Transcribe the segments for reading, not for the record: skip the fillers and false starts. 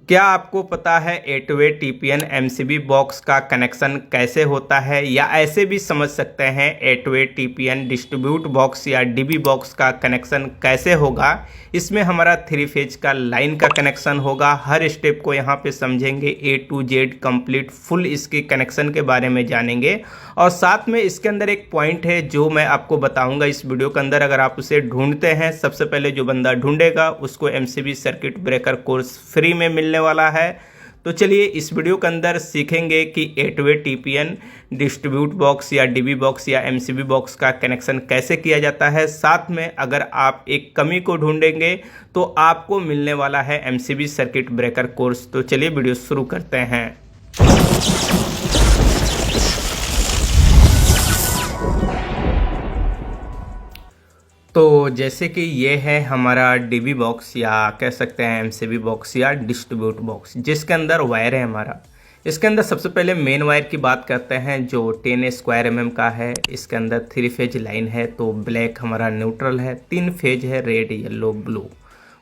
क्या आपको पता है 8-वे TPN MCB बॉक्स का कनेक्शन कैसे होता है, या ऐसे भी समझ सकते हैं 8-वे TPN डिस्ट्रीब्यूट बॉक्स या DB बॉक्स का कनेक्शन कैसे होगा। इसमें हमारा 3 फेज का लाइन का कनेक्शन होगा। हर स्टेप को यहाँ पे समझेंगे, A to Z complete full इसके कनेक्शन के बारे में जानेंगे। और साथ में इसके अंदर एक पॉइंट है जो मैं आपको बताऊंगा इस वीडियो के अंदर। अगर आप उसे ढूंढते हैं, सबसे पहले जो बंदा ढूंढेगा उसको MCB circuit breaker course free में मिलने वाला है। तो चलिए इस वीडियो के अंदर सीखेंगे कि 8-वे TPN डिस्ट्रीब्यूट बॉक्स या DB बॉक्स या MCB बॉक्स का कनेक्शन कैसे किया जाता है। साथ में अगर आप एक कमी को ढूंढेंगे तो आपको मिलने वाला है MCB सर्किट ब्रेकर कोर्स। तो चलिए वीडियो शुरू करते हैं। तो जैसे कि ये है हमारा DB बॉक्स या कह सकते हैं MCB बॉक्स या डिस्ट्रीब्यूट बॉक्स, जिसके अंदर वायर है हमारा। इसके अंदर सबसे पहले मेन वायर की बात करते हैं जो 10 स्क्वायर mm का है। इसके अंदर 3 फेज लाइन है, तो ब्लैक हमारा न्यूट्रल है, 3 फेज है, रेड येलो ब्लू।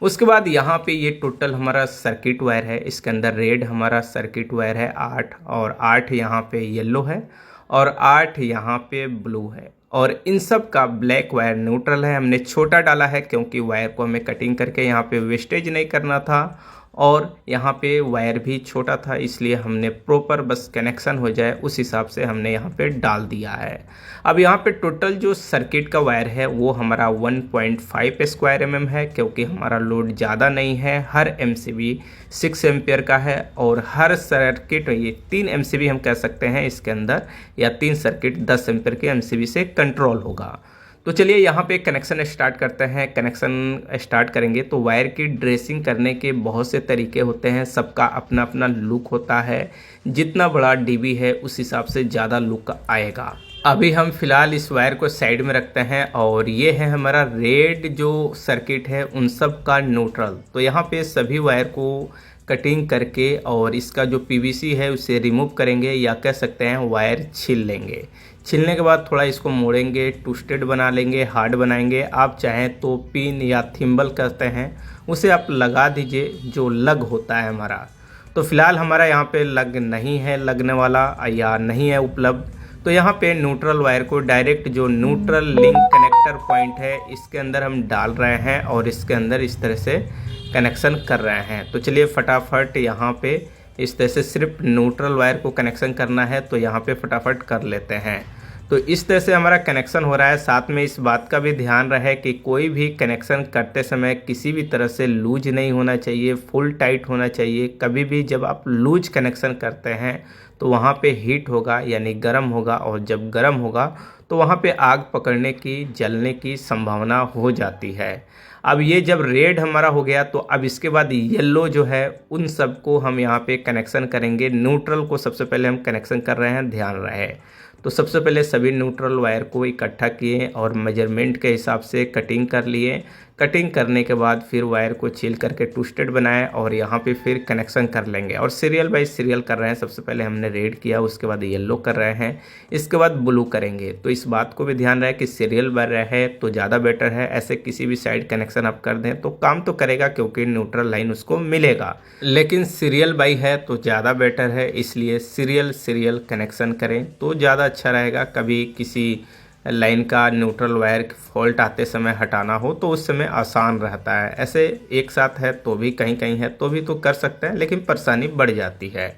उसके बाद यहाँ पे ये टोटल हमारा सर्किट वायर है। इसके अंदर रेड हमारा सर्किट वायर है 8, और 8 यहाँ पे येलो है, और 8 यहाँ पे ब्लू है। और इन सब का ब्लैक वायर न्यूट्रल है। हमने छोटा डाला है क्योंकि वायर को हमें कटिंग करके यहाँ पे वेस्टेज नहीं करना था, और यहाँ पे वायर भी छोटा था, इसलिए हमने प्रॉपर बस कनेक्शन हो जाए उस हिसाब से हमने यहाँ पे डाल दिया है। अब यहाँ पे टोटल जो सर्किट का वायर है वो हमारा 1.5 स्क्वायर mm है, क्योंकि हमारा लोड ज़्यादा नहीं है। हर MCB 6 एम्पियर का है, और हर सर्किट ये 3 MCB हम कह सकते हैं इसके अंदर, या 3 सर्किट 10 एम्पियर के MCB से कंट्रोल होगा। तो चलिए यहाँ पे कनेक्शन स्टार्ट करते हैं। कनेक्शन स्टार्ट करेंगे तो वायर की ड्रेसिंग करने के बहुत से तरीके होते हैं, सबका अपना अपना लुक होता है। जितना बड़ा DB है उस हिसाब से ज़्यादा लुक आएगा। अभी हम फिलहाल इस वायर को साइड में रखते हैं, और ये है हमारा रेड जो सर्किट है उन सब का न्यूट्रल। तो यहाँ पे सभी वायर को कटिंग करके और इसका जो PVC है उसे रिमूव करेंगे, या कह सकते हैं वायर छील लेंगे। छीलने के बाद थोड़ा इसको मोड़ेंगे, ट्विस्टेड बना लेंगे, हार्ड बनाएंगे। आप चाहें तो पिन या थिम्बल कहते हैं उसे आप लगा दीजिए, जो लग होता है हमारा। तो फिलहाल हमारा यहाँ पे लग नहीं है, लगने वाला या नहीं है उपलब्ध। तो यहाँ पे न्यूट्रल वायर को डायरेक्ट जो न्यूट्रल लिंक कनेक्टर पॉइंट है इसके अंदर हम डाल रहे हैं, और इसके अंदर इस तरह से कनेक्शन कर रहे हैं। तो चलिए फटाफट यहाँ पे इस तरह से सिर्फ न्यूट्रल वायर को कनेक्शन करना है, तो यहाँ पे फटाफट कर लेते हैं। तो इस तरह से हमारा कनेक्शन हो रहा है। साथ में इस बात का भी ध्यान रहे कि कोई भी कनेक्शन करते समय किसी भी तरह से लूज नहीं होना चाहिए, फुल टाइट होना चाहिए। कभी भी जब आप लूज कनेक्शन करते हैं तो वहाँ पे हीट होगा, यानी गर्म होगा, और जब गर्म होगा तो वहाँ पे आग पकड़ने की, जलने की संभावना हो जाती है। अब ये जब रेड हमारा हो गया तो अब इसके बाद येलो जो है उन सब को हम यहाँ पे कनेक्शन करेंगे। न्यूट्रल को सबसे पहले हम कनेक्शन कर रहे हैं, ध्यान रहे। तो सबसे पहले सभी न्यूट्रल वायर को इकट्ठा किए और मेजरमेंट के हिसाब से कटिंग कर लिए। कटिंग करने के बाद फिर वायर को छील करके ट्विस्टेड बनाए, और यहाँ पे फिर कनेक्शन कर लेंगे। और सीरियल बाय सीरियल कर रहे हैं। सबसे पहले हमने रेड किया, उसके बाद येलो कर रहे हैं, इसके बाद ब्लू करेंगे। तो इस बात को भी ध्यान रहे कि सीरियल बाय रहे तो ज़्यादा बेटर है। ऐसे किसी भी साइड कनेक्शन आप कर दें तो काम तो करेगा, क्योंकि न्यूट्रल लाइन उसको मिलेगा, लेकिन सीरियल बाय है तो ज़्यादा बेटर है। इसलिए सीरियल कनेक्शन करें तो ज़्यादा अच्छा रहेगा। कभी किसी लाइन का न्यूट्रल वायर फॉल्ट आते समय हटाना हो तो उस समय आसान रहता है। ऐसे एक साथ है तो भी, कहीं कहीं है तो भी तो कर सकते हैं, लेकिन परेशानी बढ़ जाती है।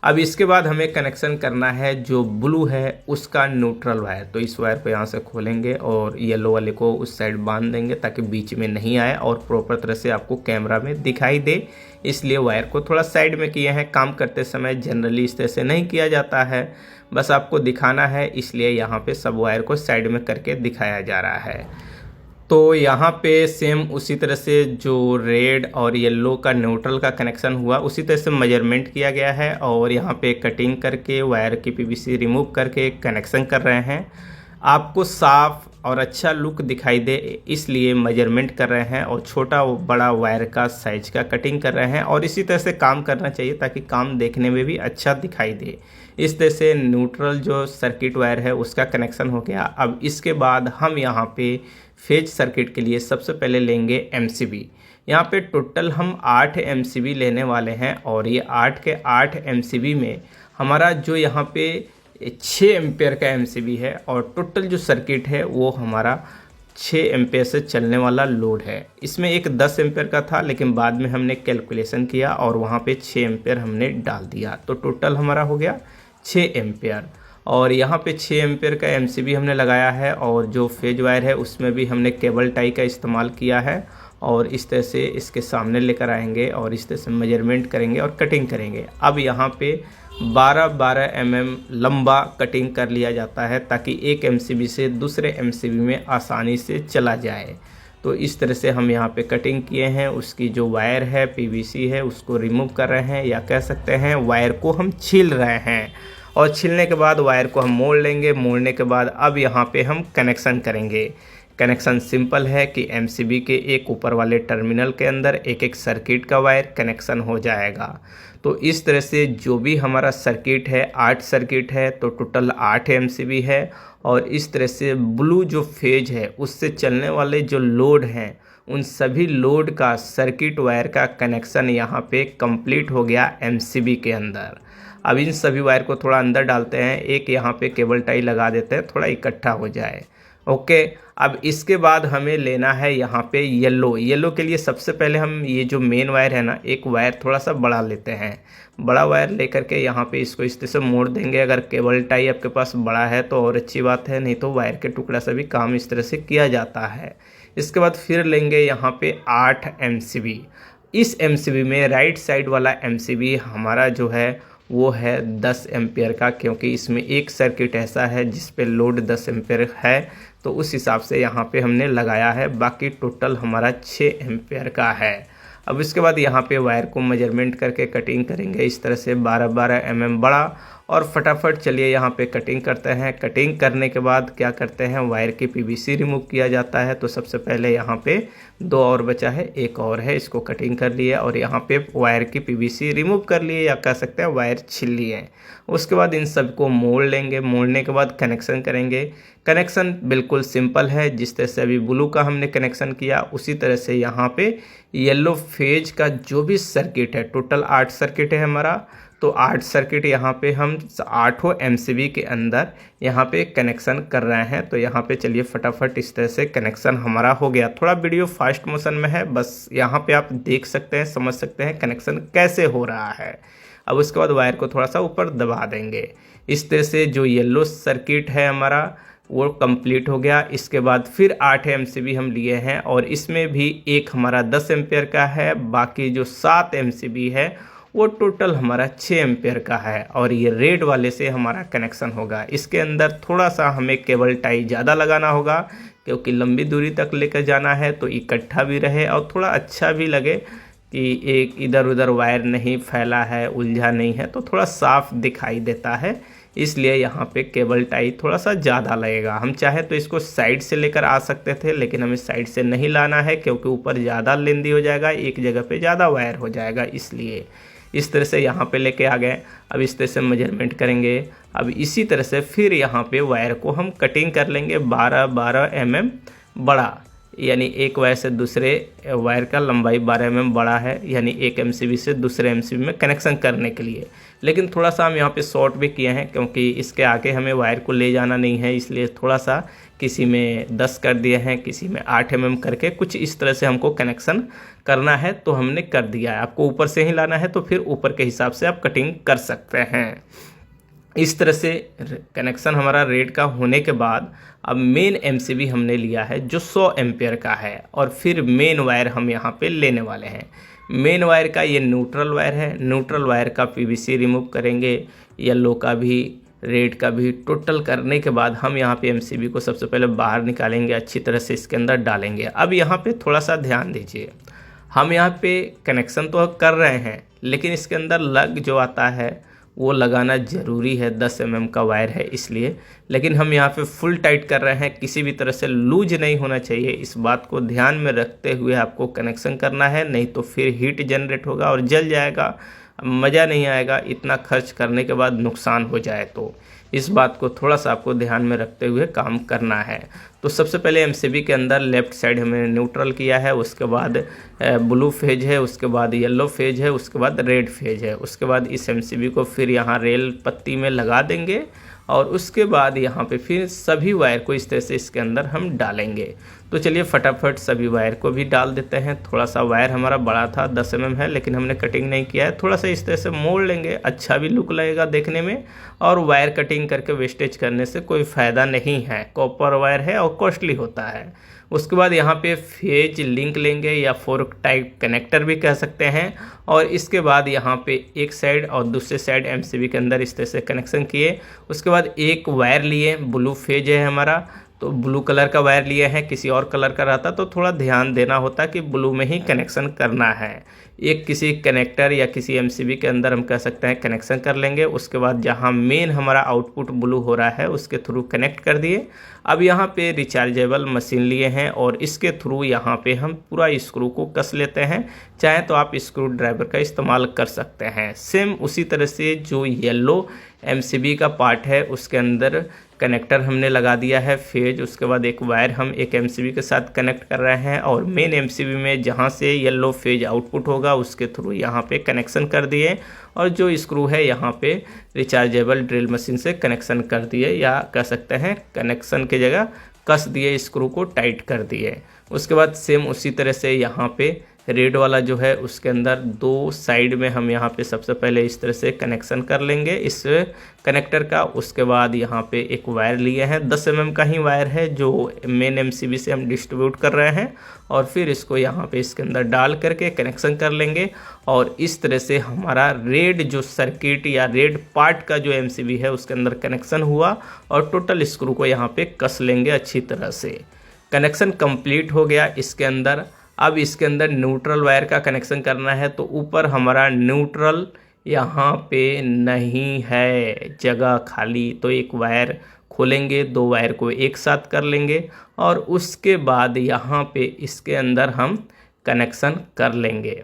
अब इसके बाद हमें कनेक्शन करना है जो ब्लू है उसका न्यूट्रल वायर। तो इस वायर को यहाँ से खोलेंगे और येलो वाले को उस साइड बांध देंगे ताकि बीच में नहीं आए और प्रॉपर तरह से आपको कैमरा में दिखाई दे। इसलिए वायर को थोड़ा साइड में किए हैं। काम करते समय जनरली इस तरह से नहीं किया जाता है, बस आपको दिखाना है, इसलिए यहाँ पे सब वायर को साइड में करके दिखाया जा रहा है। तो यहाँ पे सेम उसी तरह से जो रेड और येलो का न्यूट्रल का कनेक्शन हुआ उसी तरह से मेजरमेंट किया गया है, और यहाँ पे कटिंग करके वायर की PVC रिमूव करके कनेक्शन कर रहे हैं। आपको साफ और अच्छा लुक दिखाई दे इसलिए मेजरमेंट कर रहे हैं, और छोटा बड़ा वायर का साइज का कटिंग कर रहे हैं। और इसी तरह से काम करना चाहिए ताकि काम देखने में भी अच्छा दिखाई दे। इस तरह से न्यूट्रल जो सर्किट वायर है उसका कनेक्शन हो गया। अब इसके बाद हम यहाँ पे फेज सर्किट के लिए सबसे पहले लेंगे MCB। यहाँ पे टोटल हम 8 MCB लेने वाले हैं और ये 8 के 8 MCB में हमारा जो यहाँ पे 6 एम्पेयर का MCB है और टोटल जो सर्किट है वो हमारा 6 एम्पेयर से चलने वाला लोड है। इसमें एक 10 एम्पेयर का था लेकिन बाद में हमने कैलकुलेशन किया और वहाँ पे 6 एम्पेयर हमने डाल दिया, तो टोटल हमारा हो गया 6 एम्पेयर। और यहाँ पे 6 एम्पेयर का MCB हमने लगाया है और जो फेज वायर है उसमें भी हमने केबल टाई का इस्तेमाल किया है और इस तरह से इसके सामने लेकर आएंगे और इस तरह से मेजरमेंट करेंगे और कटिंग करेंगे। अब यहाँ पे 12-12 mm लंबा कटिंग कर लिया जाता है ताकि एक MCB से दूसरे MCB में आसानी से चला जाए। तो इस तरह से हम यहाँ पे कटिंग किए हैं। उसकी जो वायर है PVC है उसको रिमूव कर रहे हैं या कह सकते हैं वायर को हम छील रहे हैं और छीलने के बाद वायर को हम मोड़ लेंगे। मोड़ने के बाद अब यहाँ पे हम कनेक्शन करेंगे। कनेक्शन सिंपल है कि MCB के एक ऊपर वाले टर्मिनल के अंदर एक एक सर्किट का वायर कनेक्शन हो जाएगा। तो इस तरह से जो भी हमारा सर्किट है 8 सर्किट है, तो टोटल 8 MCB है और इस तरह से ब्लू जो फेज है उससे चलने वाले जो लोड हैं उन सभी लोड का सर्किट वायर का कनेक्शन यहाँ पे कंप्लीट हो गया MCB के अंदर। अब इन सभी वायर को थोड़ा अंदर डालते हैं, एक यहाँ पे केबल टाई लगा देते हैं थोड़ा इकट्ठा हो जाए। ओके, अब इसके बाद हमें लेना है यहाँ पे येलो के लिए सबसे पहले हम ये जो मेन वायर है ना, एक वायर थोड़ा सा बड़ा लेते हैं। बड़ा वायर लेकर के यहाँ पे इसको इस तरह से मोड़ देंगे। अगर केबल टाई आपके पास बड़ा है तो और अच्छी बात है, नहीं तो वायर के टुकड़ा से भी काम इस तरह से किया जाता है। इसके बाद फिर लेंगे यहाँ पे 8 MCB। इस MCB में राइट साइड वाला MCB हमारा जो है वो है 10 एम्पेयर का, क्योंकि इसमें एक सर्किट ऐसा है जिस पे लोड 10 एम्पेयर है, तो उस हिसाब से यहाँ पे हमने लगाया है। बाकी टोटल हमारा 6 एम्पेयर का है। अब इसके बाद यहाँ पे वायर को मेजरमेंट करके कटिंग करेंगे इस तरह से 12-12 mm बड़ा और फटाफट चलिए यहाँ पे कटिंग करते हैं। कटिंग करने के बाद क्या करते हैं, वायर की PVC रिमूव किया जाता है। तो सबसे पहले यहाँ पे 2 और बचा है, एक और है, इसको कटिंग कर लिए और यहाँ पे वायर की PVC रिमूव कर लिए या कह सकते हैं वायर छील लिए। उसके बाद इन सबको मोड़ लेंगे। मोड़ने के बाद कनेक्शन करेंगे। कनेक्शन बिल्कुल सिंपल है, जिस तरह से अभी ब्लू का हमने कनेक्शन किया उसी तरह से यहाँ पे येलो फेज का जो भी सर्किट है, टोटल 8 सर्किट है हमारा, तो 8 सर्किट यहाँ पे हम 8 MCB के अंदर यहाँ पे कनेक्शन कर रहे हैं। तो यहाँ पे चलिए फटाफट इस तरह से कनेक्शन हमारा हो गया। थोड़ा वीडियो फास्ट मोशन में है, बस यहाँ पे आप देख सकते हैं, समझ सकते हैं कनेक्शन कैसे हो रहा है। अब उसके बाद वायर को थोड़ा सा ऊपर दबा देंगे। इस तरह से जो येलो सर्किट है हमारा वो कंप्लीट हो गया। इसके बाद फिर 8 MCB हम लिए हैं और इसमें भी एक हमारा 10 एम्पेयर का है, बाकी जो 7 MCB है वो टोटल हमारा 6 एम्पेयर का है और ये रेड वाले से हमारा कनेक्शन होगा। इसके अंदर थोड़ा सा हमें केबल टाई ज़्यादा लगाना होगा, क्योंकि लंबी दूरी तक लेकर जाना है तो इकट्ठा भी रहे और थोड़ा अच्छा भी लगे कि एक इधर उधर वायर नहीं फैला है, उलझा नहीं है, तो थोड़ा साफ दिखाई देता है। इसलिए यहाँ पे केबल टाई थोड़ा सा ज़्यादा लगेगा। हम चाहे तो इसको साइड से लेकर आ सकते थे, लेकिन हमें साइड से नहीं लाना है क्योंकि ऊपर ज़्यादा लेंदी हो जाएगा, एक जगह पे ज़्यादा वायर हो जाएगा। इसलिए इस तरह से यहाँ पे लेके आ गए। अब इस तरह से मेजरमेंट करेंगे। अब इसी तरह से फिर यहाँ पे वायर को हम कटिंग कर लेंगे 12-12 mm बड़ा, यानी एक वायर से दूसरे वायर का लंबाई 12 mm बड़ा है, यानी एक MCB से दूसरे MCB में कनेक्शन करने के लिए। लेकिन थोड़ा सा हम यहाँ पे शॉर्ट भी किए हैं क्योंकि इसके आगे हमें वायर को ले जाना नहीं है, इसलिए थोड़ा सा किसी में 10 कर दिए हैं, किसी में 8 mm करके कुछ इस तरह से हमको कनेक्शन करना है तो हमने कर दिया है। आपको ऊपर से ही लाना है तो फिर ऊपर के हिसाब से आप कटिंग कर सकते हैं। इस तरह से कनेक्शन हमारा रेड का होने के बाद अब मेन MCB हमने लिया है जो 100 एम्पेयर का है और फिर मेन वायर हम यहाँ पे लेने वाले हैं। मेन वायर का ये न्यूट्रल वायर है। न्यूट्रल वायर का PVC रिमूव करेंगे, येलो का भी, रेड का भी। टोटल करने के बाद हम यहाँ पे MCB को सबसे पहले बाहर निकालेंगे, अच्छी तरह से इसके अंदर डालेंगे। अब यहाँ पे थोड़ा सा ध्यान दीजिए, हम यहाँ पे कनेक्शन तो कर रहे हैं लेकिन इसके अंदर लग जो आता है वो लगाना ज़रूरी है। 10 mm का वायर है इसलिए, लेकिन हम यहाँ पे फुल टाइट कर रहे हैं, किसी भी तरह से लूज नहीं होना चाहिए। इस बात को ध्यान में रखते हुए आपको कनेक्शन करना है, नहीं तो फिर हीट जनरेट होगा और जल जाएगा। मज़ा नहीं आएगा इतना खर्च करने के बाद नुकसान हो जाए तो। इस बात को थोड़ा सा आपको ध्यान में रखते हुए काम करना है। तो सबसे पहले एमसीबी के अंदर लेफ़्ट साइड हमने न्यूट्रल किया है, उसके बाद ब्लू फेज है, उसके बाद येलो फेज है, उसके बाद रेड फेज है। उसके बाद इस एमसीबी को फिर यहाँ रेल पत्ती में लगा देंगे और उसके बाद यहाँ पे फिर सभी वायर को इस तरह से इसके अंदर हम डालेंगे। तो चलिए फटाफट सभी वायर को भी डाल देते हैं। थोड़ा सा वायर हमारा बड़ा था, 10 mm है, लेकिन हमने कटिंग नहीं किया है। थोड़ा सा इस तरह से मोड़ लेंगे, अच्छा भी लुक लगेगा देखने में, और वायर कटिंग करके वेस्टेज करने से कोई फ़ायदा नहीं है। कॉपर वायर है और कॉस्टली होता है। उसके बाद यहाँ पे फेज लिंक लेंगे या फोर्क टाइप कनेक्टर भी कह सकते हैं, और इसके बाद यहाँ पे एक साइड और दूसरे साइड एमसीबी के अंदर इस तरह से कनेक्शन किए। उसके बाद एक वायर लिए, ब्लू फेज है हमारा, तो ब्लू कलर का वायर लिए हैं। किसी और कलर का रहता तो थोड़ा ध्यान देना होता कि ब्लू में ही कनेक्शन करना है। एक किसी कनेक्टर या किसी एमसीबी के अंदर हम कह सकते हैं कनेक्शन कर लेंगे। उसके बाद जहां मेन हमारा आउटपुट ब्लू हो रहा है उसके थ्रू कनेक्ट कर दिए। अब यहां पे रिचार्जेबल मशीन लिए हैं और इसके थ्रू यहां पे हम पूरा स्क्रू को कस लेते हैं। चाहे तो आप स्क्रू ड्राइवर का इस्तेमाल कर सकते हैं। सेम उसी तरह से जो येलो एमसीबी का पार्ट है उसके अंदर कनेक्टर हमने लगा दिया है फेज। उसके बाद एक वायर हम एक एमसीबी के साथ कनेक्ट कर रहे हैं और मेन एमसीबी में जहां से येलो फेज आउटपुट होगा उसके थ्रू यहां पे कनेक्शन कर दिए, और जो स्क्रू है यहां पे रिचार्जेबल ड्रिल मशीन से कनेक्शन कर दिए, या कह सकते हैं कनेक्शन की जगह कस दिए, स्क्रू को टाइट कर दिए। उसके बाद सेम उसी तरह से यहाँ पे रेड वाला जो है उसके अंदर दो साइड में हम यहाँ पे सबसे पहले इस तरह से कनेक्शन कर लेंगे इस कनेक्टर का। उसके बाद यहाँ पे एक वायर लिए हैं, 10 mm का ही वायर है जो मेन एमसीबी से हम डिस्ट्रीब्यूट कर रहे हैं, और फिर इसको यहाँ पे इसके अंदर डाल करके कनेक्शन कर लेंगे। और इस तरह से हमारा रेड जो सर्किट या रेड पार्ट का जो एमसीबी है उसके अंदर कनेक्शन हुआ, और टोटल स्क्रू को यहाँ पे कस लेंगे अच्छी तरह से। कनेक्शन कंप्लीट हो गया इसके अंदर। अब इसके अंदर न्यूट्रल वायर का कनेक्शन करना है, तो ऊपर हमारा न्यूट्रल यहाँ पे नहीं है, जगह खाली, तो एक वायर खोलेंगे, दो वायर को एक साथ कर लेंगे और उसके बाद यहाँ पे इसके अंदर हम कनेक्शन कर लेंगे।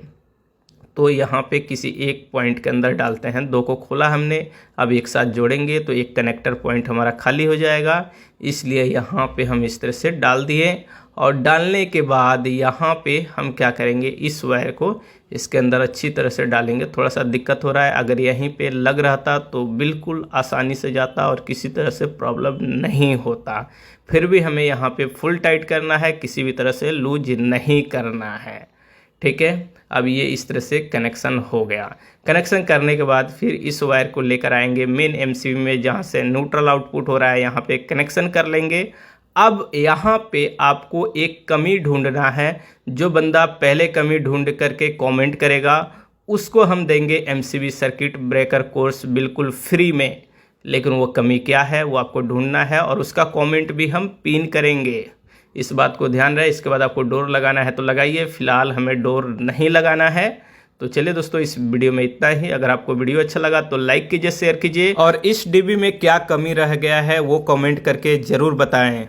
तो यहाँ पे किसी एक पॉइंट के अंदर डालते हैं, दो को खोला हमने, अब एक साथ जोड़ेंगे तो एक कनेक्टर पॉइंट हमारा खाली हो जाएगा, इसलिए यहाँ पे हम इस तरह से डाल दिए। और डालने के बाद यहाँ पे हम क्या करेंगे, इस वायर को इसके अंदर अच्छी तरह से डालेंगे। थोड़ा सा दिक्कत हो रहा है, अगर यहीं पे लग रहता तो बिल्कुल आसानी से जाता और किसी तरह से प्रॉब्लम नहीं होता। फिर भी हमें यहाँ पे फुल टाइट करना है, किसी भी तरह से लूज नहीं करना है। ठीक है, अब ये इस तरह से कनेक्शन हो गया। कनेक्शन करने के बाद फिर इस वायर को लेकर आएंगे मेन एमसीबी में जहाँ से न्यूट्रल आउटपुट हो रहा है, यहाँ पे कनेक्शन कर लेंगे। अब यहाँ पे आपको एक कमी ढूंढना है, जो बंदा पहले कमी ढूंढ करके कमेंट करेगा उसको हम देंगे एमसीबी सर्किट ब्रेकर कोर्स बिल्कुल फ्री में। लेकिन वो कमी क्या है वो आपको ढूंढना है, और उसका कमेंट भी हम पिन करेंगे, इस बात को ध्यान रहे। इसके बाद आपको डोर लगाना है तो लगाइए, फिलहाल हमें डोर नहीं लगाना है। तो चलिए दोस्तों, इस वीडियो में इतना ही। अगर आपको वीडियो अच्छा लगा तो लाइक कीजिए, शेयर कीजिए, और इस डीबी में क्या कमी रह गया है वो कमेंट करके ज़रूर बताएं।